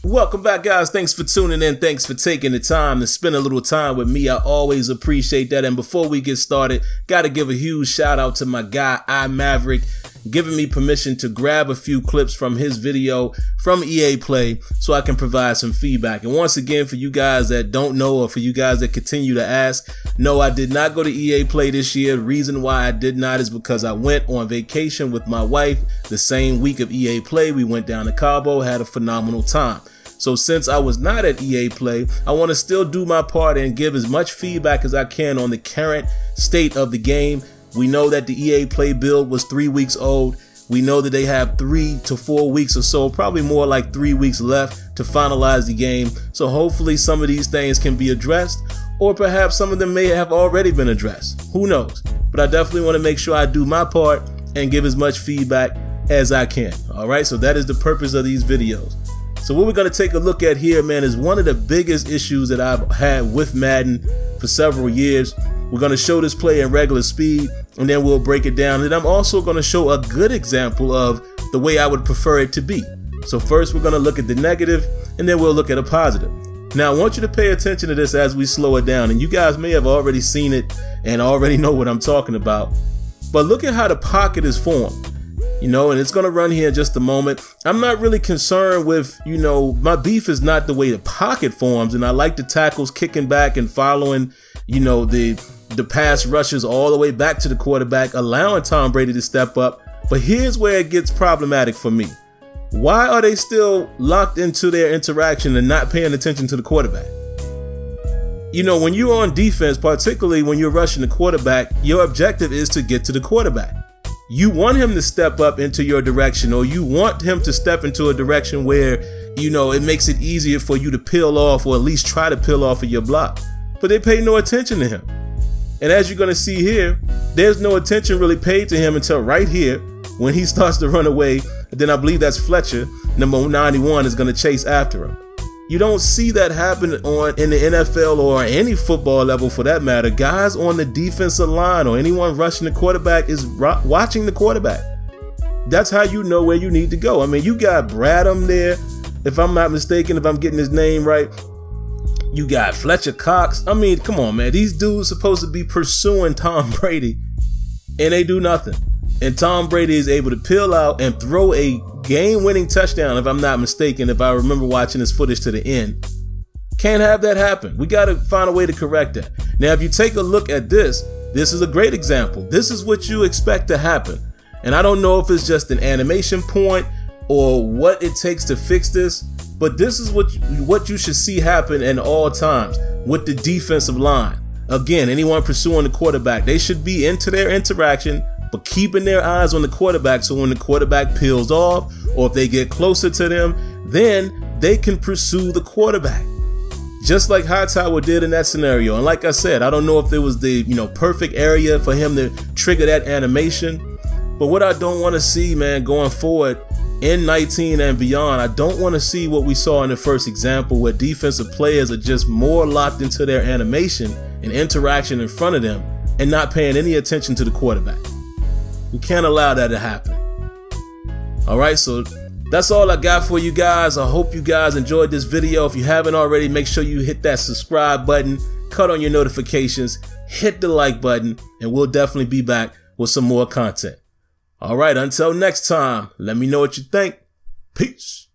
Welcome back, guys. Thanks for tuning in. Thanks for taking the time to spend a little time with me. I always appreciate that. And before we get started, got to give a huge shout out to my guy, iMaverick, giving me permission to grab a few clips from his video from EA Play so I can provide some feedback. And once again, for you guys that don't know, or for you guys that continue to ask, no, I did not go to EA Play this year. The reason why I did not is because I went on vacation with my wife the same week of EA Play. We went down to Cabo, had a phenomenal time. So since I was not at EA Play, I want to still do my part and give as much feedback as I can on the current state of the game. We know that the EA Play build was 3 weeks old. We know that they have 3 to 4 weeks or so, probably more like 3 weeks left to finalize the game. So hopefully some of these things can be addressed, or perhaps some of them may have already been addressed. Who knows? But I definitely want to make sure I do my part and give as much feedback as I can. All right, so that is the purpose of these videos. So what we're going to take a look at here, man, is one of the biggest issues that I've had with Madden for several years. We're going to show this play in regular speed, and then we'll break it down. And I'm also going to show a good example of the way I would prefer it to be. So first, we're going to look at the negative, and then we'll look at a positive. Now, I want you to pay attention to this as we slow it down. And you guys may have already seen it and already know what I'm talking about. But look at how the pocket is formed. You know, and it's going to run here in just a moment. I'm not really concerned with, you know, my beef is not the way the pocket forms. And I like the tackles kicking back and following, you know, the pass rushes all the way back to the quarterback, allowing Tom Brady to step up. But here's where it gets problematic for me. Why are they still locked into their interaction and not paying attention to the quarterback? You know, when you're on defense, particularly when you're rushing the quarterback, your objective is to get to the quarterback. You want him to step up into your direction, or you want him to step into a direction where, you know, it makes it easier for you to peel off, or at least try to peel off of your block. But they pay no attention to him. And as you're going to see here, there's no attention really paid to him until right here when he starts to run away. And then I believe that's Fletcher, number 91, is going to chase after him. You don't see that happen in the NFL or any football level for that matter. Guys on the defensive line or anyone rushing the quarterback is watching the quarterback. That's how you know where you need to go. I mean, you got Bradham there, if I'm not mistaken, if I'm getting his name right. You got Fletcher Cox. I mean, come on, man. These dudes supposed to be pursuing Tom Brady, and they do nothing. And Tom Brady is able to peel out and throw a game-winning touchdown, if I'm not mistaken, if I remember watching this footage to the end. Can't have that happen. We got to find a way to correct that. Now, if you take a look at this is a great example. This is what you expect to happen. And I don't know if it's just an animation point or what it takes to fix this, but this is what you should see happen at all times with the defensive line. Again, anyone pursuing the quarterback, they should be into their interaction, but keeping their eyes on the quarterback, so when the quarterback peels off, or if they get closer to them, then they can pursue the quarterback. Just like Hightower did in that scenario. And like I said, I don't know if it was the, you know, perfect area for him to trigger that animation. But what I don't want to see, man, going forward in 19 and beyond, I don't want to see what we saw in the first example, where defensive players are just more locked into their animation and interaction in front of them and not paying any attention to the quarterback. We can't allow that to happen. All right, so that's all I got for you guys. I hope you guys enjoyed this video. If you haven't already, make sure you hit that subscribe button, cut on your notifications, hit the like button, and we'll definitely be back with some more content. All right, until next time, let me know what you think. Peace.